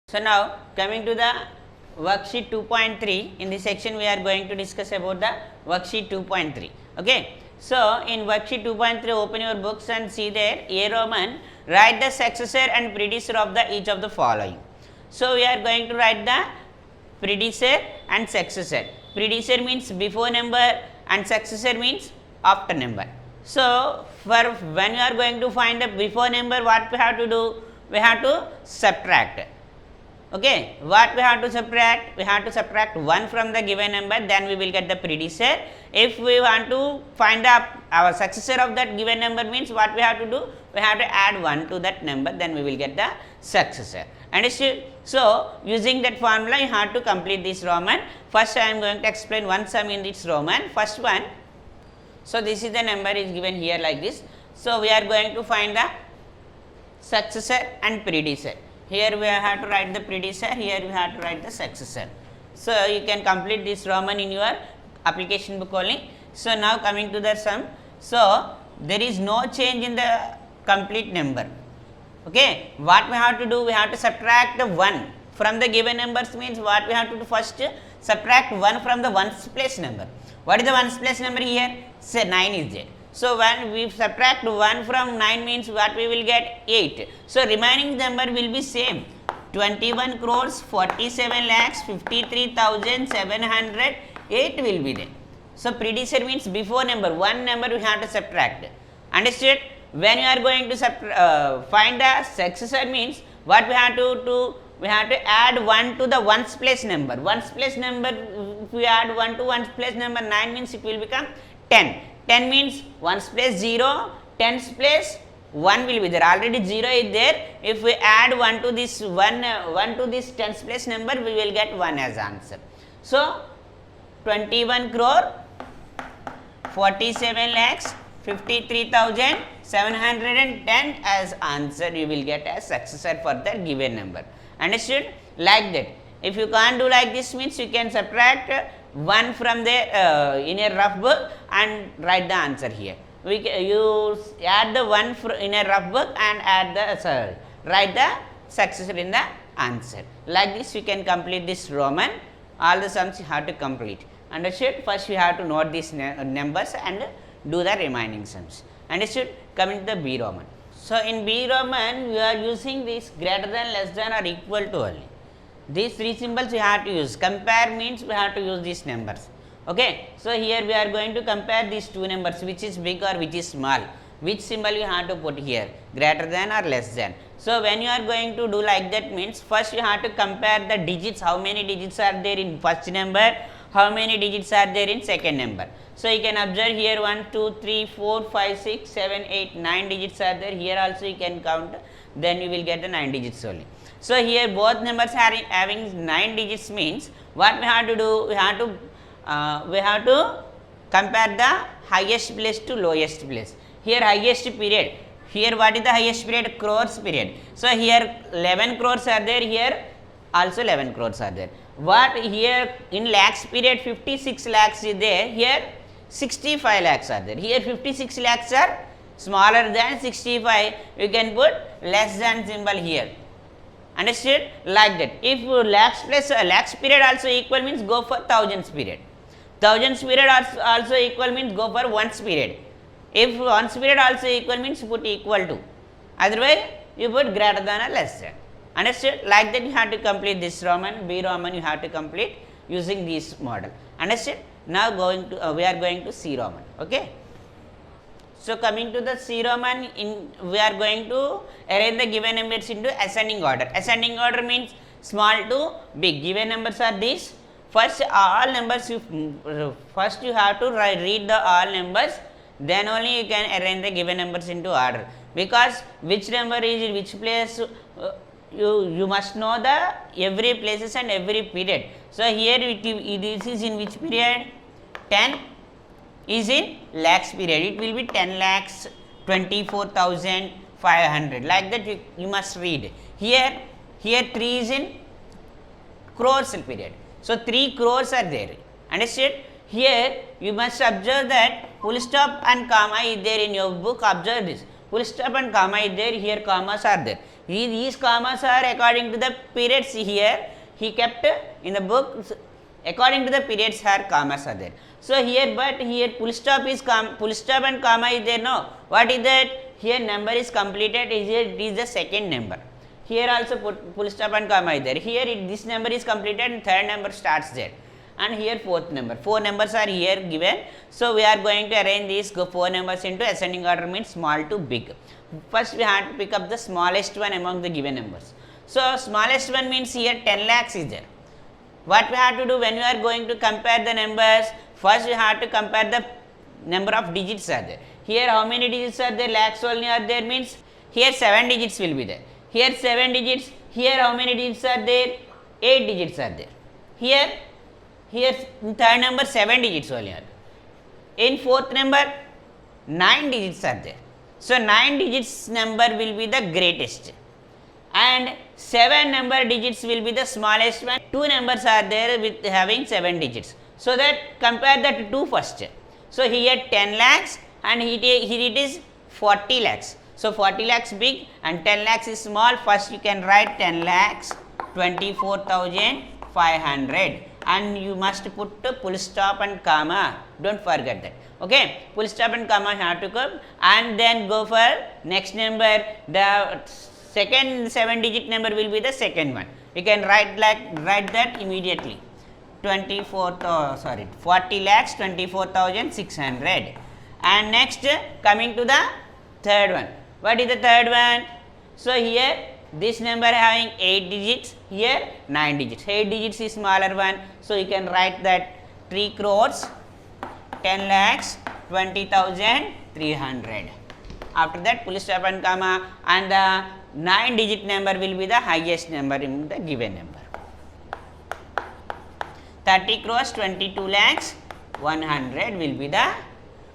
So now coming to the worksheet 2.3, in this section we are going to discuss about the worksheet 2.3. Okay. So in worksheet 2.3, open your books and see there A Roman, write the successor and predecessor of the each of the following. So we are going to write the predecessor and successor. Predecessor means before number and successor means after number. So for when we are going to find the before number, what we have to do? We have to subtract. Okay, what we have to subtract? We have to subtract 1 from the given number, then we will get the predecessor. If we want to find our successor of that given number, means what we have to do? We have to add 1 to that number, then we will get the successor. Understood? So using that formula you have to complete this Roman. First I am going to explain one sum in this Roman. First one, so this is the number is given here like this. So we are going to find the successor and predecessor. Here we have to write the predecessor, here we have to write the successor. So you can complete this Roman in your application book only. So now coming to the sum. So there is no change in the complete number. Okay, what we have to do? We have to subtract the 1 from the given numbers, means what we have to do? First subtract 1 from the ones place number. What is the ones place number here? Say 9 is there. So when we subtract 1 from 9 means what we will get? 8. So remaining number will be same, 21 crores 47 lakhs 53,708 will be there. So predecessor means before number, one number we have to subtract. Understood? When you are going to find the successor means what we have to do? We have to add 1 to the ones place number. Ones place number, if we add 1 to ones place number 9 means it will become 10. 10 means ones place 0, tens place 1 will be there. Already 0 is there. If we add 1 to this 1 to this tens place number, we will get 1 as answer. So 21 crore 47 lakhs 53,710 as answer you will get as successor for the given number. Understood? Like that. If you can't do like this means you can subtract 1 from the in a rough book and write the answer here. You add the 1 in a rough book and add the write the successor in the answer. Like this you can complete this Roman. All the sums you have to complete. Understood? First you have to note these numbers and do the remaining sums. Understood? Coming to the B Roman. So in B Roman we are using this greater than, less than or equal to only. These three symbols we have to use. Compare means we have to use these numbers. Okay. So here we are going to compare these two numbers, which is big or which is small. Which symbol you have to put here? Greater than or less than. So when you are going to do like that means first you have to compare the digits. How many digits are there in first number? How many digits are there in second number? So you can observe here 1, 2, 3, 4, 5, 6, 7, 8, 9 digits are there. Here also you can count. Then you will get the 9 digits only. So here both numbers are having 9 digits means what we have to do? We have to compare the highest place to lowest place. Here highest period. Here what is the highest period? Crores period. So here 11 crores are there. Here also 11 crores are there. What here in lakhs period 56 lakhs is there. Here 65 lakhs are there. Here 56 lakhs are smaller than 65. You can put less than symbol here. Understood? Like that. If lakhs plus lakhs period also equal means go for thousands period. Thousands period also equal means go for ones period. If ones period also equal means put equal to. Otherwise you put greater than or less than. Understood? Like that you have to complete this Roman. B Roman you have to complete using this model. Understood? Now we are going to C Roman. Okay. So coming to the C Roman, we are going to arrange the given numbers into ascending order. Ascending order means small to big. Given numbers are these. First all numbers first you have to read the all numbers. Then only you can arrange the given numbers into order. Because which number is in which place, you must know the every places and every period. So here this is in which period? 10 is in lakhs period. It will be 10 lakhs 24,500. Like that you must read. Here 3 is in crores period. So 3 crores are there. Understood? Here you must observe that full stop and comma is there in your book. Observe this. full stop and comma is there, here commas are there. These commas are according to the periods here, he kept in the book, according to the periods are commas are there. So here, but here full stop and comma is there, no. What is that? Here number is completed, it is the second number. Here also put full stop and comma is there. Here this number is completed and third number starts there. And here fourth number. 4 numbers are here given. So we are going to arrange these 4 numbers into ascending order, means small to big. First we have to pick up the smallest one among the given numbers. So smallest one means here 10 lakhs is there. What we have to do when we are going to compare the numbers? First we have to compare the number of digits are there. Here how many digits are there? Lakhs only are there, means here 7 digits will be there. Here 7 digits. Here how many digits are there? 8 digits are there. Here in third number 7 digits only are there. In fourth number 9 digits are there. So 9 digits number will be the greatest and 7 number digits will be the smallest one. 2 numbers are there with having 7 digits. So that compare that 2 first. So here 10 lakhs and here it is 40 lakhs. So 40 lakhs big and 10 lakhs is small. First you can write 10 lakhs 24,500 and you must put full stop and comma. Don't forget that. Okay, full stop and comma have to come and then go for next number. The second 7 digit number will be the second one. You can write that immediately. 40 lakhs 24,600. And next coming to the third one. What is the third one? So here this number having 8 digits, here 9 digits. 8 digits is smaller one. So you can write that 3 crores 10 lakhs 20,300. After that full stop and comma and the 9 digit number will be the highest number in the given number. 30 crores 22 lakhs 100 will be the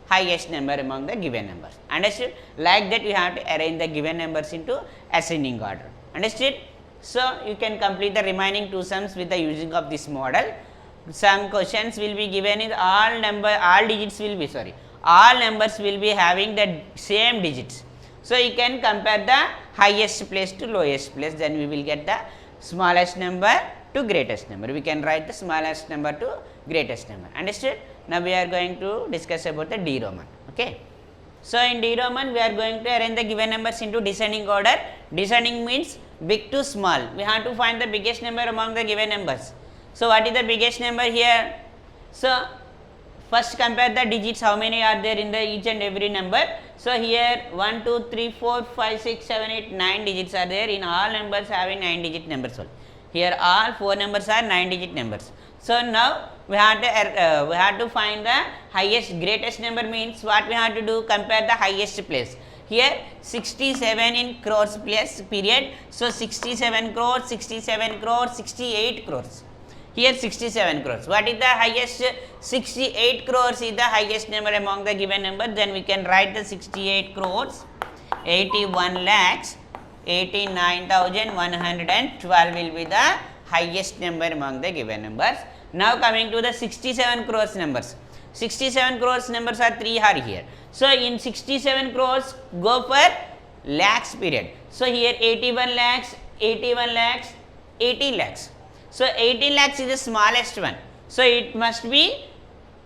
highest number among the given numbers. Understood? Like that you have to arrange the given numbers into ascending order. Understood? So you can complete the remaining 2 sums with the using of this model. Some questions will be given in all numbers will be having the same digits. So you can compare the highest place to lowest place, then we will get the smallest number to greatest number. We can write the smallest number to greatest number. Understood? Now we are going to discuss about the D Roman. Okay. So in D Roman we are going to arrange the given numbers into descending order. Descending means big to small. We have to find the biggest number among the given numbers. So what is the biggest number here? So first compare the digits, how many are there in the each and every number. So here 1, 2, 3, 4, 5, 6, 7, 8, 9 digits are there. In all numbers having 9 digit numbers only. Here all 4 numbers are 9 digit numbers. So now we have to find the highest greatest number, means what we have to do, compare the highest place. Here 67 in crores place period. So 67 crores, 67 crores, 68 crores. Here 67 crores. What is the highest? 68 crores is the highest number among the given number. Then we can write the 68 crores 81 lakhs 89,112 will be the highest number among the given numbers. Now coming to the 67 crores numbers. 67 crores numbers are 3 are here. So in 67 crores go for lakhs period. So here 81 lakhs, 81 lakhs, 80 lakhs. So 18 lakhs is the smallest one. So it must be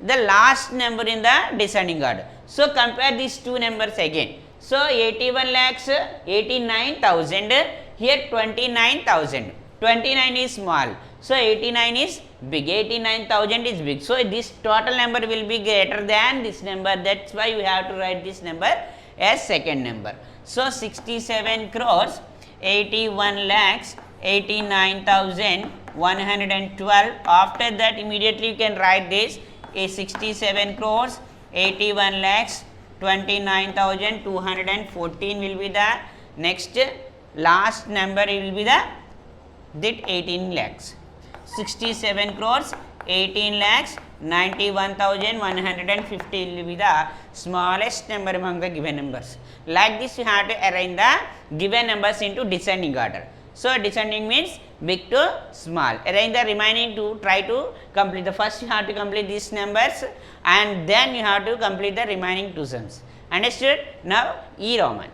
the last number in the descending order. So compare these 2 numbers again. So 81 lakhs, 89,000, here 29,000. 29 is small. So 89 is big, 89,000 is big. So this total number will be greater than this number. That's why you have to write this number as second number. So 67 crores, 81 lakhs, 89,112. After that immediately you can write this is 67 crores, 81 lakhs, 29,214 will be the next last number, it will be the 18 lakhs. 67 crores, 18 lakhs, 91,150 will be the smallest number among the given numbers. Like this you have to arrange the given numbers into descending order. So descending means big to small. Arrange the remaining 2, try to complete the first you have to complete these numbers and then you have to complete the remaining 2 sums. Understood? Now E Roman.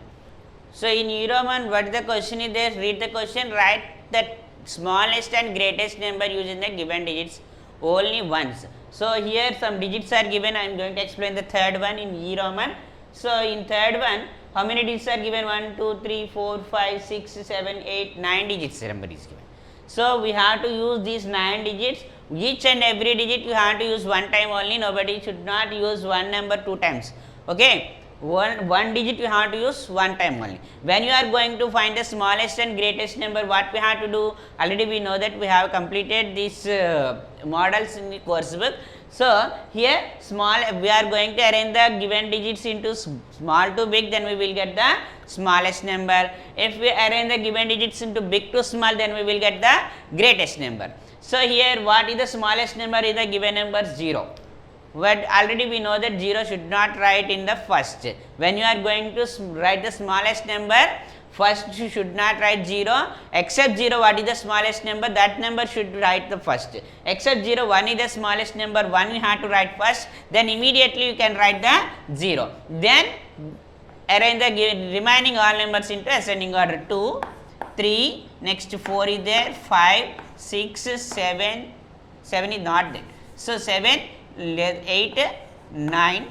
So in E Roman, what the question is there? Read the question, write the smallest and greatest number using the given digits only once. So here some digits are given. I am going to explain the third one in E Roman. So in third one, how many digits are given? 1, 2, 3, 4, 5, 6, 7, 8, 9 digits number is given. So we have to use these 9 digits. Each and every digit you have to use one time only. Nobody should not use one number 2 times. Okay. One digit you have to use one time only. When you are going to find the smallest and greatest number, what we have to do? Already we know that we have completed these models in the course book. So here we are going to arrange the given digits into small to big, then we will get the smallest number. If we arrange the given digits into big to small, then we will get the greatest number. So here what is the smallest number? Is the given number 0. But already we know that 0 should not write in the first. When you are going to write the smallest number, first you should not write 0, except 0, what is the smallest number, that number should write the first. Except 0, 1 is the smallest number, 1 you have to write first, then immediately you can write the 0. Then arrange the remaining all numbers into ascending order. 2, 3, next 4 is there, 5, 6, 7, 7 is not there. So 7, 8, 9,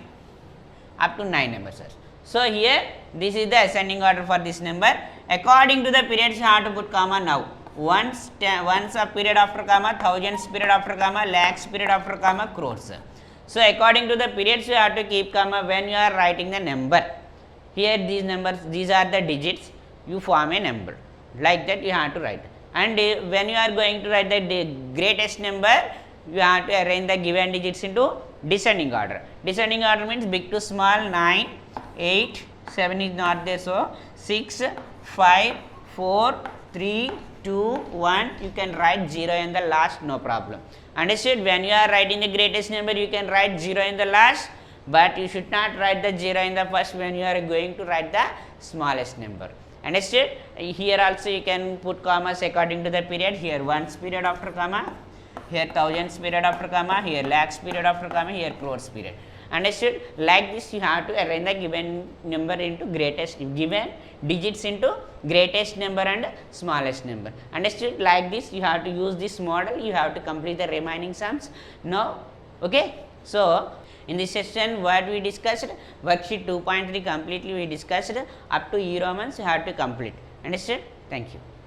up to 9 numbers. So here this is the ascending order for this number. According to the periods you have to put comma now. Once a period after comma, thousands period after comma, lakhs period after comma, crores. So according to the periods you have to keep comma when you are writing the number. Here these numbers, these are the digits, you form a number. Like that you have to write. And when you are going to write the greatest number, you have to arrange the given digits into descending order. Descending order means big to small. 9, 8, 7 is not there, so 6, 5, 4, 3, 2, 1, you can write 0 in the last, no problem. Understood? When you are writing the greatest number, you can write 0 in the last, but you should not write the 0 in the first when you are going to write the smallest number. Understood? Here also you can put commas according to the period. Here ones period after comma, here thousands period after comma, here lakhs period after comma, here crores period. Understood? Like this you have to arrange the given number into given digits into greatest number and smallest number. Understood? Like this you have to use this model, you have to complete the remaining sums. Now, okay. So in this session what we discussed, worksheet 2.3 completely we discussed, up to E Romans you have to complete. Understood? Thank you.